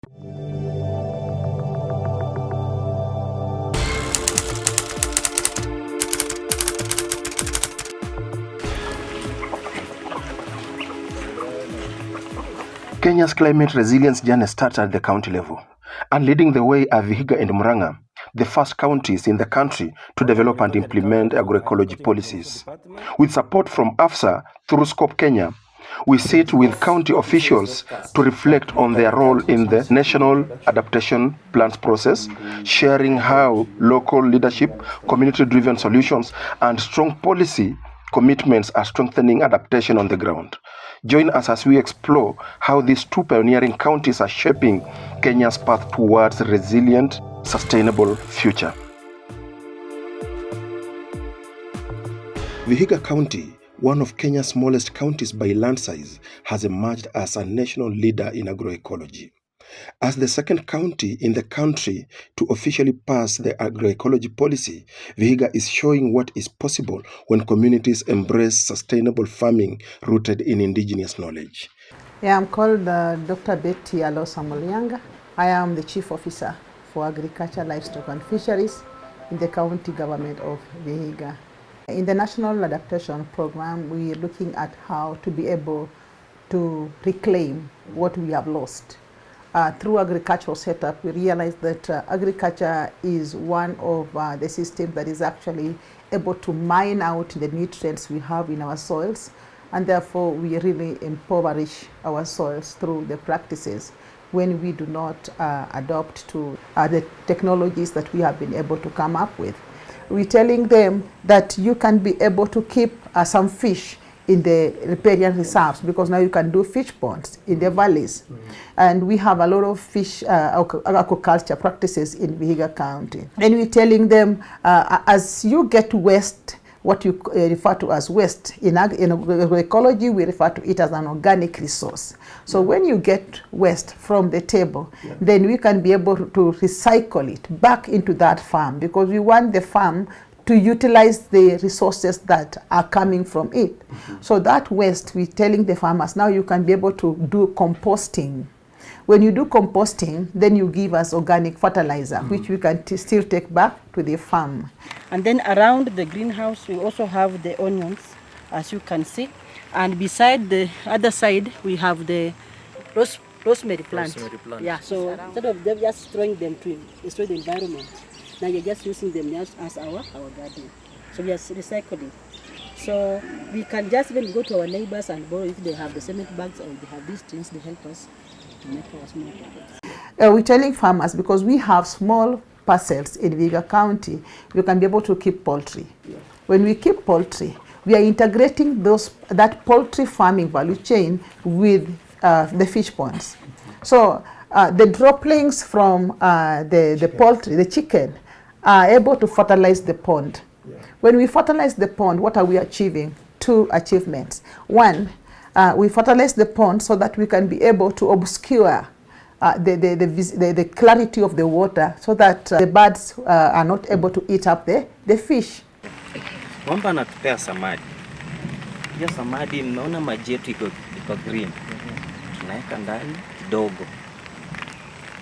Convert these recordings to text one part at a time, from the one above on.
Kenya's climate resilience journey starts at the county level, and leading the way are Vihiga and Murang'a, the first counties in the country to develop and implement agroecology policies. With support from AFSA through Scope Kenya, we sit with county officials to reflect on their role in the National Adaptation Plans process, sharing how local leadership, community-driven solutions, and strong policy commitments are strengthening adaptation on the ground. Join us as we explore how these two pioneering counties are shaping Kenya's path towards a resilient, sustainable future. Vihiga County, one of Kenya's smallest counties by land size, has emerged as a national leader in agroecology. As the second county in the country to officially pass the agroecology policy, Vihiga is showing what is possible when communities embrace sustainable farming rooted in indigenous knowledge. Yeah, I'm called Dr. Betty Alosa Mulyanga. I am the Chief Officer for Agriculture, Livestock and Fisheries in the county government of Vihiga. In the National Adaptation Program, we are looking at how to be able to reclaim what we have lost. Through agricultural setup, we realized that agriculture is one of the systems that is actually able to mine out the nutrients we have in our soils, and therefore we really impoverish our soils through the practices when we do not adopt to the technologies that we have been able to come up with. We're telling them that you can be able to keep some fish in the riparian reserves, because now you can do fish ponds in the valleys. And we have a lot of fish aquaculture practices in Vihiga County. And we're telling them, as you get waste, what you refer to as waste, in agroecology we refer to it as an organic resource. So when you get waste from the table, then we can be able to recycle it back into that farm, because we want the farm to utilize the resources that are coming from it. So that waste, we're telling the farmers, now you can be able to do composting. When you do composting, then you give us organic fertilizer, which we can still take back to the farm. And then around the greenhouse, we also have the onions, as you can see. And beside the other side, we have the rosemary plant. Yeah, so instead of them just throwing them to destroy the environment, now you're just using them as our garden. So we are recycling. So we can just even go to our neighbors and borrow if they have the cement bags or they have these things, they help us to make our small products. We're telling farmers, because we have small parcels in Vihiga County, we can be able to keep poultry. Yeah. When we keep poultry, we are integrating that poultry farming value chain with the fish ponds. So the droppings from the poultry, the chicken, are able to fertilize the pond. Yeah. When we fertilize the pond, what are we achieving? Two achievements. One, we fertilize the pond so that we can be able to obscure the clarity of the water, so that the birds are not able to eat up the fish. Kwamba anatupea samadi. Hiyo samadi mnaona maji yetu iko green. Tunaweka ndani kidogo.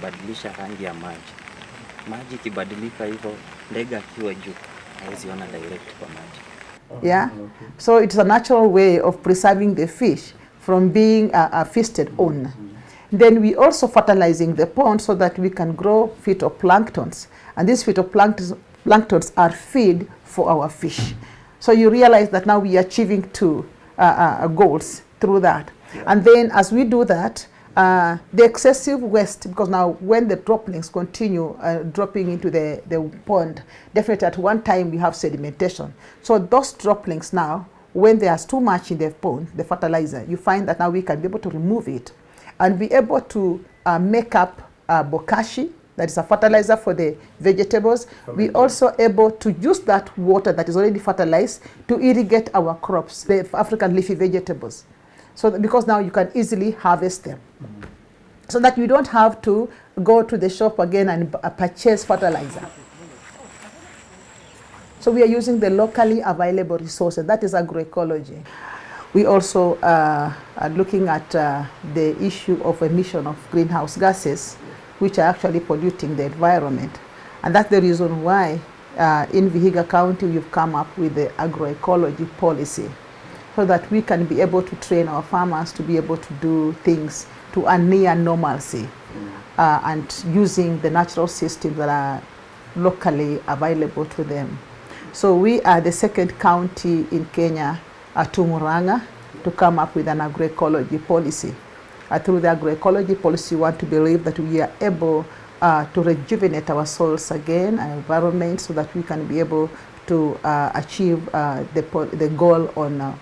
Badilisha rangi ya maji. Maji kibadilika hivyo, ndege akiwa juu hawezi ona direct kwa maji. Yeah. So it's a natural way of preserving the fish from being feasted on. Then we also fertilizing the pond so that we can grow phytoplanktons. And these phytoplanktons are feed for our fish. So you realize that now we are achieving two goals through that. Yeah. And then as we do that, the excessive waste, because now when the droppings continue dropping into the pond, definitely at one time we have sedimentation. So those droppings now, when there's too much in the pond, the fertilizer, you find that now we can be able to remove it and be able to make up bokashi, that is a fertilizer for the vegetables. We also able to use that water that is already fertilized to irrigate our crops, the African leafy vegetables. So because now you can easily harvest them. So that you don't have to go to the shop again and purchase fertilizer. So we are using the locally available resources, that is agroecology. We also are looking at the issue of emission of greenhouse gases. which are actually polluting the environment. And that's the reason why in Vihiga County we've come up with the agroecology policy, so that we can be able to train our farmers to be able to do things to a near normalcy, and using the natural systems that are locally available to them. So we are the second county in Kenya to Murang'a to come up with an agroecology policy. Through the agroecology policy, we want to believe that we are able to rejuvenate our soils again, our environment, so that we can be able to achieve the goal on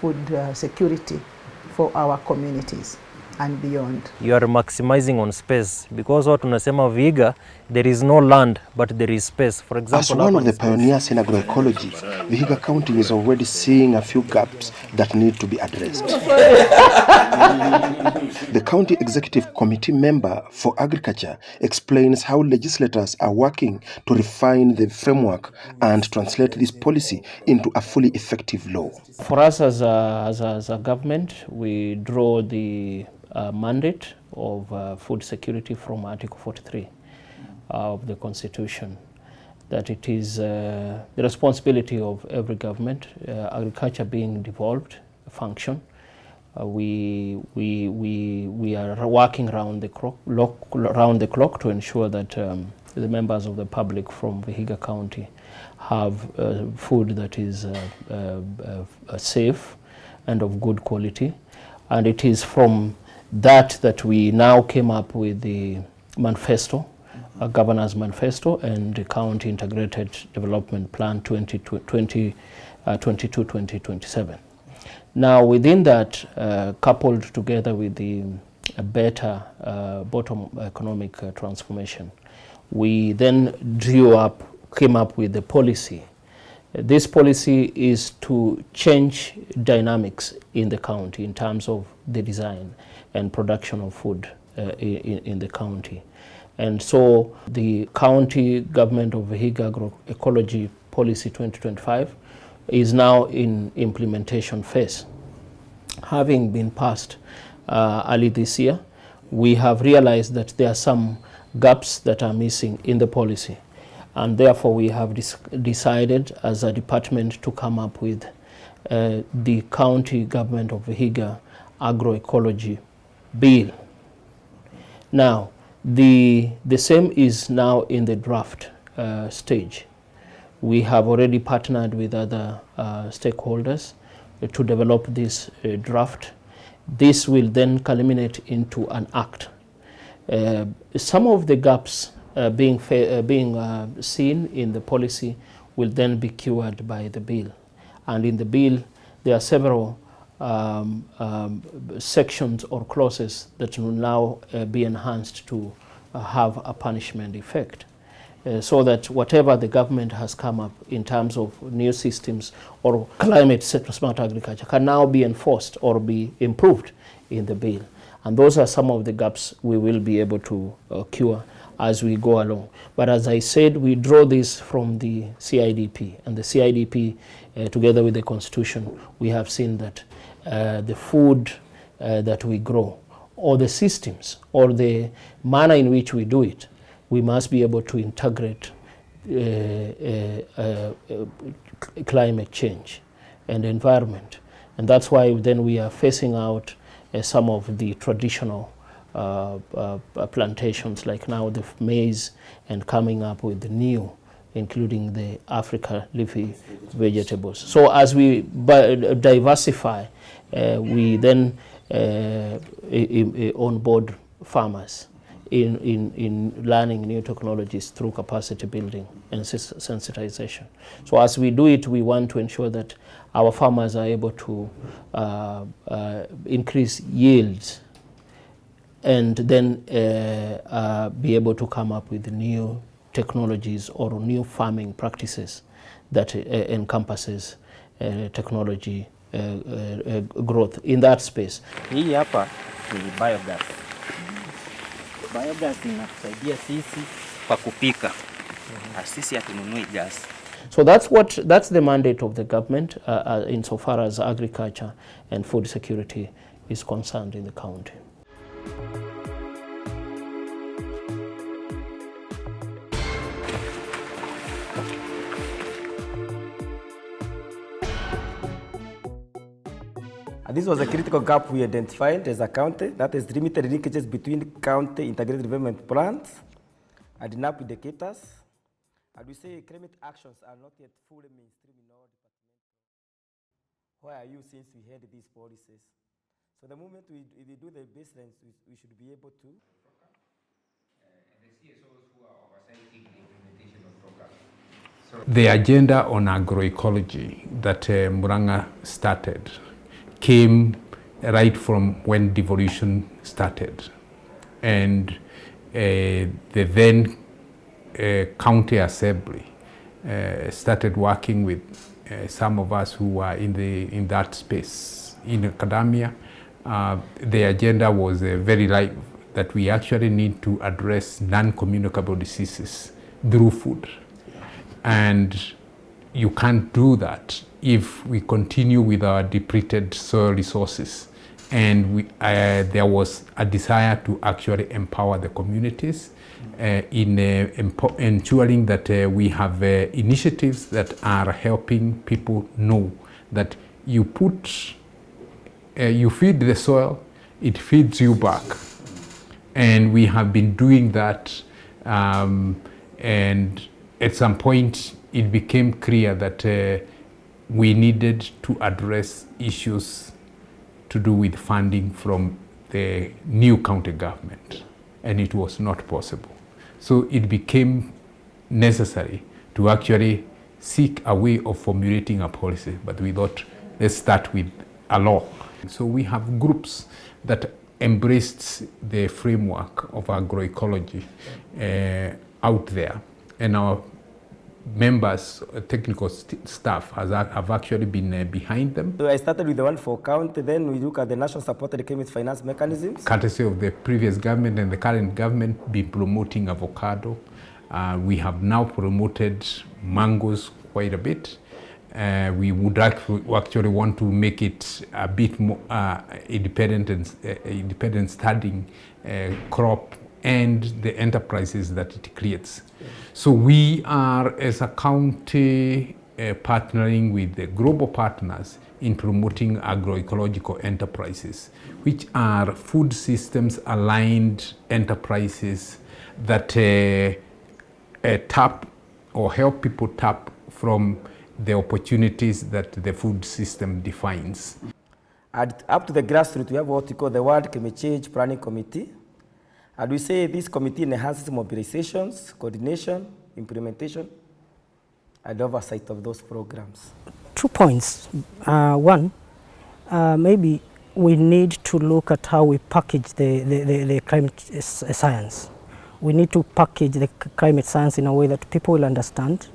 food security for our communities and beyond. You are maximizing on space, because what tunasema Vihiga, there is no land but there is space. For example, as one of the pioneers in agroecology, Vihiga County is already seeing a few gaps that need to be addressed. The County Executive Committee member for Agriculture explains how legislators are working to refine the framework and translate this policy into a fully effective law. For us as a government, we draw the mandate of food security from Article 43 of the Constitution, that it is the responsibility of every government, agriculture being devolved function. We are working round the clock to ensure that the members of the public from Vihiga County have food that is safe and of good quality. And it is from that we now came up with the manifesto, a governor's manifesto, and the County Integrated Development Plan 2022-2027. Now within that, coupled together with the better bottom economic transformation, we then came up with the policy. This policy is to change dynamics in the county in terms of the design and production of food in the county. And so the county government of Vihiga Agroecology Policy 2025 is now in implementation phase. Having been passed early this year, we have realized that there are some gaps that are missing in the policy. And therefore we have decided as a department to come up with the county government of Vihiga Agroecology Bill. Now, the same is now in the draft stage. We have already partnered with other stakeholders to develop this draft. This will then culminate into an act. Some of the gaps being seen in the policy will then be cured by the bill. And in the bill, there are several sections or clauses that will now be enhanced to have a punishment effect. So that whatever the government has come up in terms of new systems or climate smart agriculture can now be enforced or be improved in the bill. And those are some of the gaps we will be able to cure as we go along. But as I said, we draw this from the CIDP, and the CIDP together with the Constitution, we have seen that the food that we grow, or the systems, or the manner in which we do it, we must be able to integrate climate change and environment. And that's why then we are phasing out some of the traditional plantations, like now the maize, and coming up with the new, including the Africa leafy vegetables. So as we diversify, we then onboard farmers in learning new technologies through capacity building and sensitization. So as we do it, we want to ensure that our farmers are able to increase yields, and then be able to come up with new technologies or new farming practices that encompasses technology growth in that space. Hii hapa ni biogas. Biogas inatusaidia sisi kwa kupika. Sisi hatununui gas. So that's the mandate of the government insofar as agriculture and food security is concerned in the county. This was a critical gap we identified as a county, that is limited linkages between county integrated development plans and NAP indicators. And we say climate actions are not yet fully mainstream in all departments. Where are you since we had these policies? So the moment we do the baselines, we should be able to. The agenda on agroecology that Murang'a started came right from when devolution started. And the then county assembly started working with some of us who were in that space. In academia, the agenda was very live, that we actually need to address non-communicable diseases through food. And you can't do that if we continue with our depleted soil resources. And there was a desire to actually empower the communities in ensuring that we have initiatives that are helping people know that you feed the soil, it feeds you back. And we have been doing that, and at some point it became clear that we needed to address issues to do with funding from the new county government, and it was not possible. So it became necessary to actually seek a way of formulating a policy, but we thought, let's start with a law. So we have groups that embraced the framework of agroecology out there, and our members, technical staff have actually been behind them. So I started with the one for county, then we look at the national supported climate finance mechanisms. Courtesy of the previous government and the current government be promoting avocado. We have now promoted mangoes quite a bit. We would actually want to make it a bit more independent studying crop and the enterprises that it creates. So we are, as a county, partnering with the global partners in promoting agroecological enterprises, which are food systems aligned enterprises that tap or help people tap from the opportunities that the food system defines. Up to the grassroots, we have what we call the World Climate Change Planning Committee. And we say this committee enhances mobilizations, coordination, implementation, and oversight of those programs. 2 points. One, maybe we need to look at how we package the climate science. We need to package the climate science in a way that people will understand,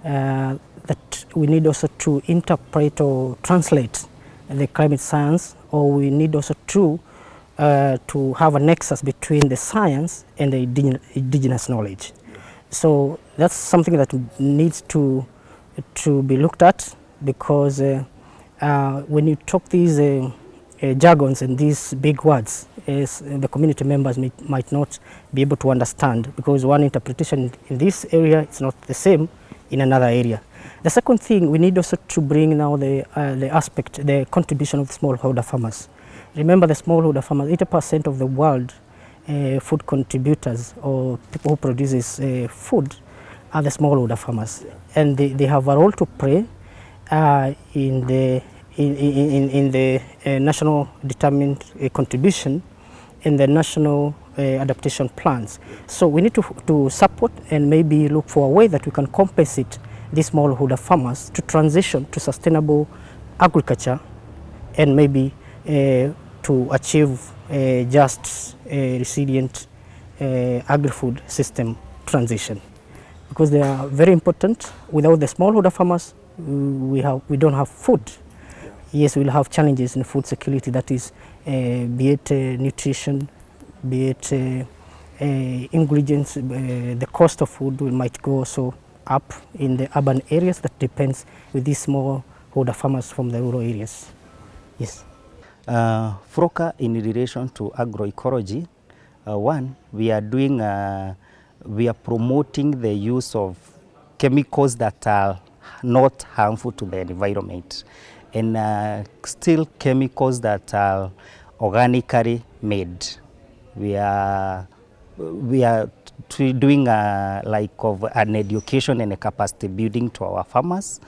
that we need also to interpret or translate the climate science, or we need also to have a nexus between the science and the indigenous knowledge. So that's something that needs to be looked at, because when you talk these jargons and these big words, the community members might not be able to understand, because one interpretation in this area is not the same in another area. The second thing, we need also to bring now the aspect, the contribution of the smallholder farmers. Remember, the smallholder farmers, 80% of the world food contributors, or people who produces food, are the smallholder farmers, and they have a role to play in the national determined contribution in the national adaptation plans. So we need to support and maybe look for a way that we can compensate these smallholder farmers to transition to sustainable agriculture, and maybe to achieve a just resilient agri-food system transition, because they are very important. Without the smallholder farmers, we don't have food. Yes, we'll have challenges in food security, that is, be it nutrition, be it ingredients, the cost of food might go also up in the urban areas that depends with these smallholder farmers from the rural areas. Yes. FROCA in relation to agroecology, one, we are promoting the use of chemicals that are not harmful to the environment. and still chemicals that are organically made. We are doing like of an education and a capacity building to our farmers,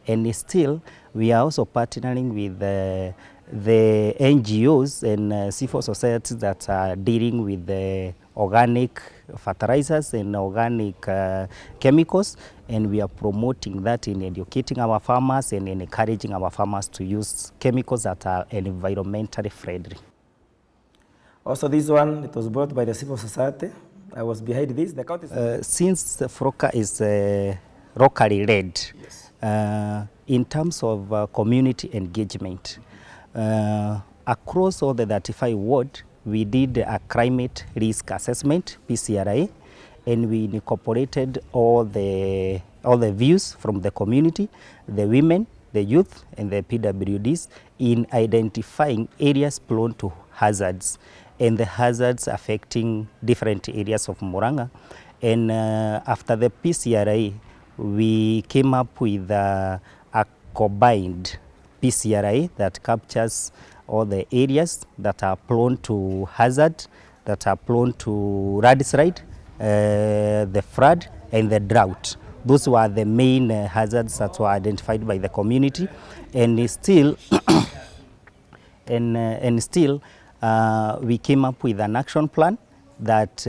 and still we are also partnering with the NGOs and civil societies that are dealing with the organic fertilizers and organic chemicals, and we are promoting that in educating our farmers and in encouraging our farmers to use chemicals that are environmentally friendly. Also this one, it was brought by the civil society. I was behind this. The county since the FROCA is locally led, yes. In terms of community engagement, across all the 35 wards, we did a climate risk assessment, PCRI, and we incorporated all the views from the community, the women, the youth, and the PWDs in identifying areas prone to hazards and the hazards affecting different areas of Murang'a. And after the PCRI, we came up with a combined PCRI that captures all the areas that are prone to hazard, that are prone to landslide, the flood, and the drought. Those were the main hazards that were identified by the community, and still, we came up with an action plan that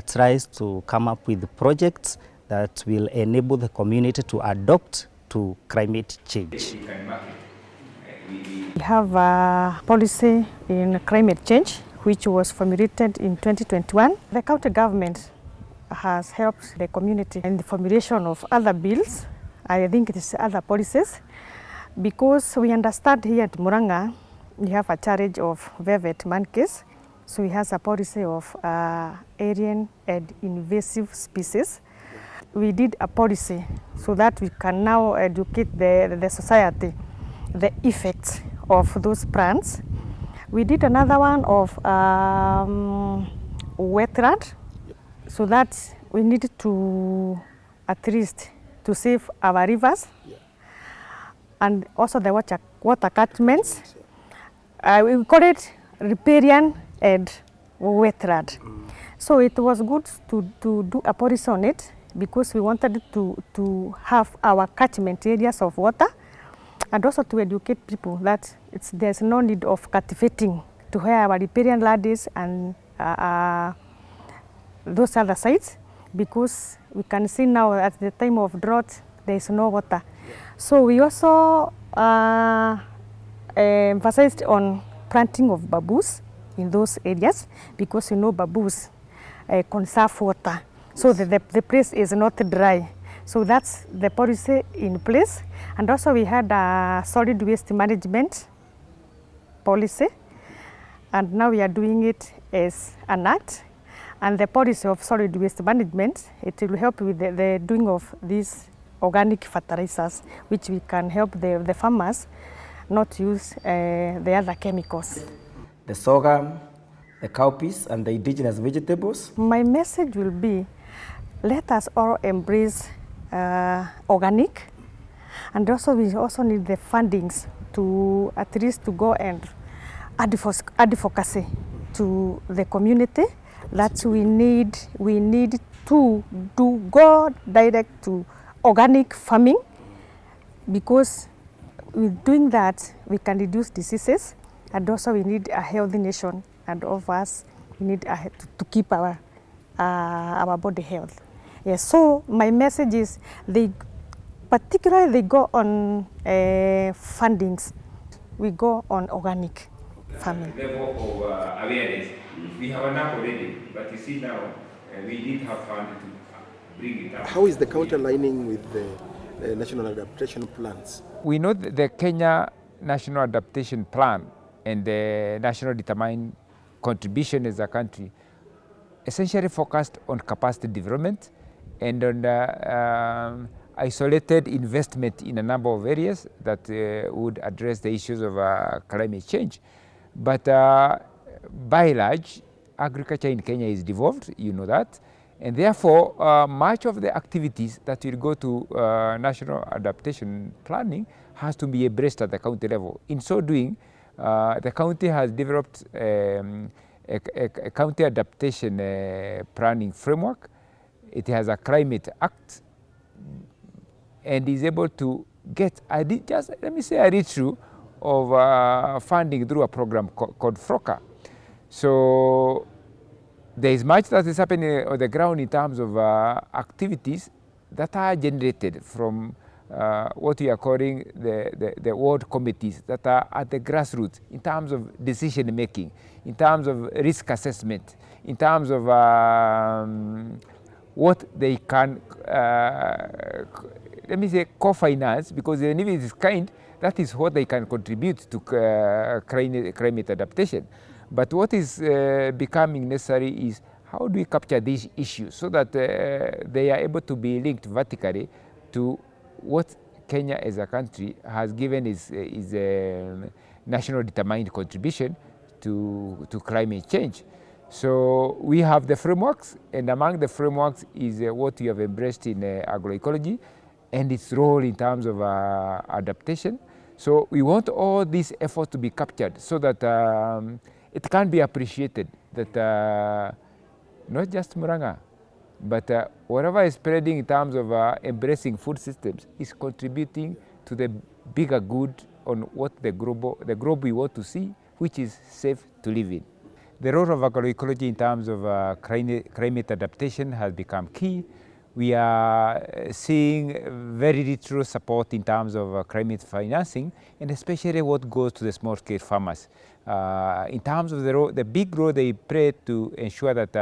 tries to come up with projects that will enable the community to adopt to climate change. We have a policy in climate change which was formulated in 2021. The county government has helped the community in the formulation of other bills. I think it is other policies, because we understand here at Murang'a we have a challenge of velvet monkeys. So we have a policy of alien and invasive species. We did a policy so that we can now educate the society the effects of those plants. We did another one of wetland, so that we need to at least to save our rivers, and also the water catchments. We call it riparian and wetland. So it was good to do a policy on it, because we wanted to have our catchment areas of water, and also to educate people that there's no need of cultivating to where our riparian land is and those other sites, because we can see now at the time of drought there is no water. So we also emphasized on planting of bamboos in those areas, because bamboos conserve water, so the place is not dry. So that's the policy in place. And also we had a solid waste management policy, and now we are doing it as an act. And the policy of solid waste management, it will help with the doing of these organic fertilizers, which we can help the farmers not use the other chemicals. The sorghum, the cowpeas, and the indigenous vegetables. My message will be, let us all embrace organic, and also we also need the fundings to at least to go and advocacy to the community that we need to go direct to organic farming, because with doing that we can reduce diseases, and also we need a healthy nation, and all of us we need to keep our body health. Yes, so my message is particularly they go on fundings, we go on organic farming. Level of awareness, we have enough already, but you see now we did have fund to bring it up. How is the county aligning with the national adaptation plans? We know that the Kenya National Adaptation Plan and the National Determined Contribution as a country essentially focused on capacity development and on isolated investment in a number of areas that would address the issues of climate change. But by and large, agriculture in Kenya is devolved, you know that, and therefore much of the activities that will go to national adaptation planning has to be embraced at the county level. In so doing, the county has developed a county adaptation planning framework. It has a climate act and is able to get, let me say, a read-through of funding through a program called FROCA. So there is much that is happening on the ground in terms of activities that are generated from what we are calling the ward committees that are at the grassroots in terms of decision making, in terms of risk assessment, in terms of what they can, let me say, co-finance, because even if it is kind, that is what they can contribute to climate adaptation. But what is becoming necessary is how do we capture these issues so that they are able to be linked vertically to what Kenya as a country has given is national determined contribution to climate change. So we have the frameworks, and among the frameworks is what we have embraced in agroecology and its role in terms of adaptation. So we want all these efforts to be captured so that it can be appreciated that not just Murang'a, but whatever is spreading in terms of embracing food systems is contributing to the bigger good on what the globe we want to see, which is safe to live in. The role of agroecology in terms of climate adaptation has become key. We are seeing very little support in terms of climate financing, and especially what goes to the small-scale farmers. In terms of the big role they play to ensure that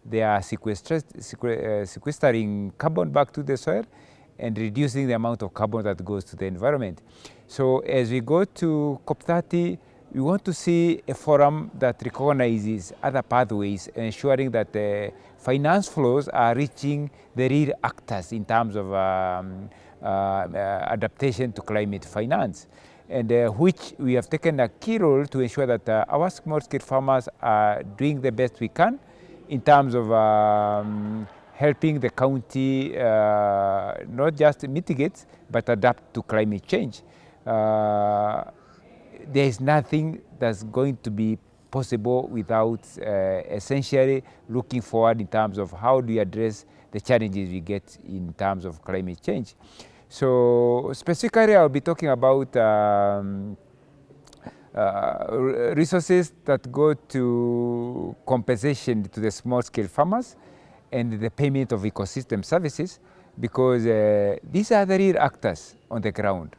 they are sequestering carbon back to the soil and reducing the amount of carbon that goes to the environment. So as we go to COP30, we want to see a forum that recognizes other pathways, ensuring that the finance flows are reaching the real actors in terms of adaptation to climate finance, and which we have taken a key role to ensure that our small-scale farmers are doing the best we can in terms of helping the county not just mitigate, but adapt to climate change. There is nothing that's going to be possible without essentially looking forward in terms of how do you address the challenges we get in terms of climate change. So specifically, I'll be talking about resources that go to compensation to the small-scale farmers and the payment of ecosystem services, because these are the real actors on the ground.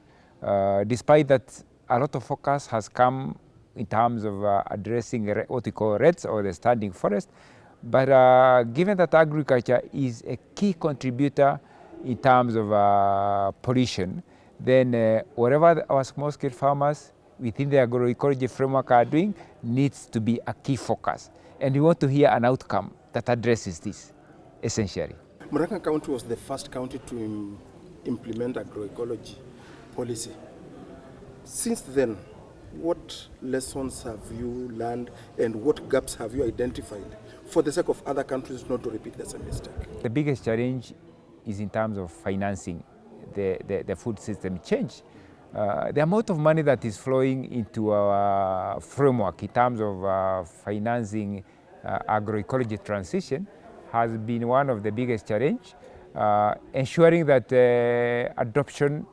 Despite that, a lot of focus has come in terms of addressing what we call REDS, or the standing forest. But given that agriculture is a key contributor in terms of pollution, then whatever our small-scale farmers within the agroecology framework are doing needs to be a key focus. And we want to hear an outcome that addresses this, essentially. Murang'a County was the first county to implement agroecology policy. Since then, what lessons have you learned and what gaps have you identified for the sake of other countries not to repeat the same mistake? The biggest challenge is in terms of financing the food system change. The amount of money that is flowing into our framework in terms of financing agroecology transition has been one of the biggest challenges, ensuring that adoption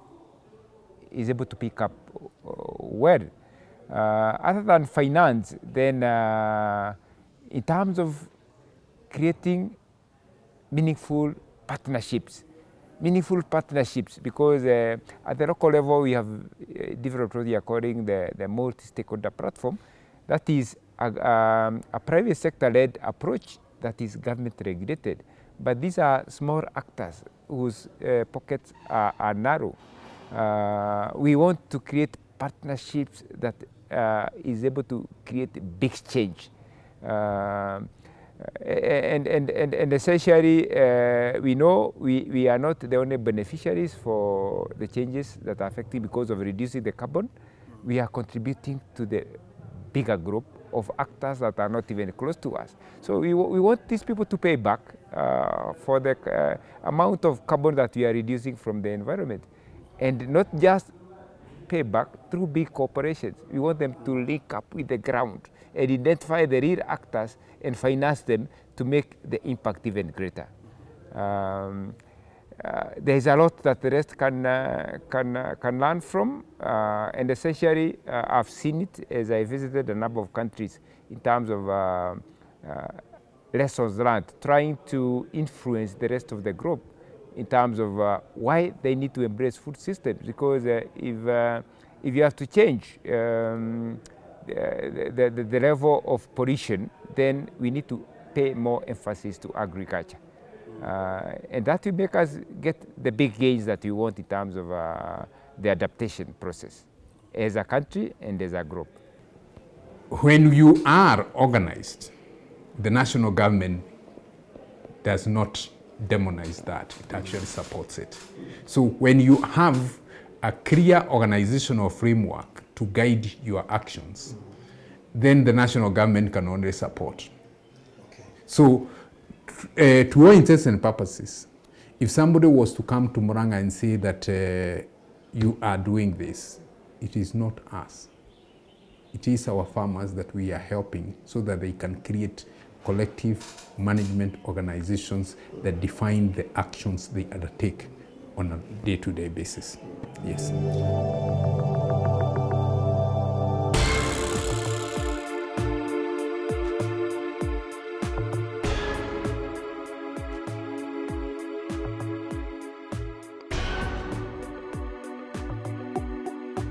is able to pick up well. Other than finance, then in terms of creating meaningful partnerships, because at the local level we have developed what we are calling the multi-stakeholder platform. That is a private sector-led approach that is government regulated. But these are small actors whose pockets are narrow. We want to create partnerships that is able to create big change. And essentially, we know we are not the only beneficiaries for the changes that are affecting because of reducing the carbon. We are contributing to the bigger group of actors that are not even close to us. So we want these people to pay back for the amount of carbon that we are reducing from the environment. And not just pay back through big corporations. We want them to link up with the ground and identify the real actors and finance them to make the impact even greater. There is a lot that the rest can learn from, and essentially I've seen it as I visited a number of countries in terms of lessons learned, trying to influence the rest of the group in terms of why they need to embrace food systems. Because if you have to change the level of pollution, then we need to pay more emphasis to agriculture. And that will make us get the big gains that we want in terms of the adaptation process as a country and as a group. When you are organized, the national government does not demonize that, it actually supports it. So when you have a clear organizational framework to guide your actions, then the national government can only support. Okay. So to all intents and purposes, if somebody was to come to Murang'a and say that you are doing this, it is not us. It is our farmers that we are helping so that they can create collective management organizations that define the actions they undertake on a day-to-day basis. Yes.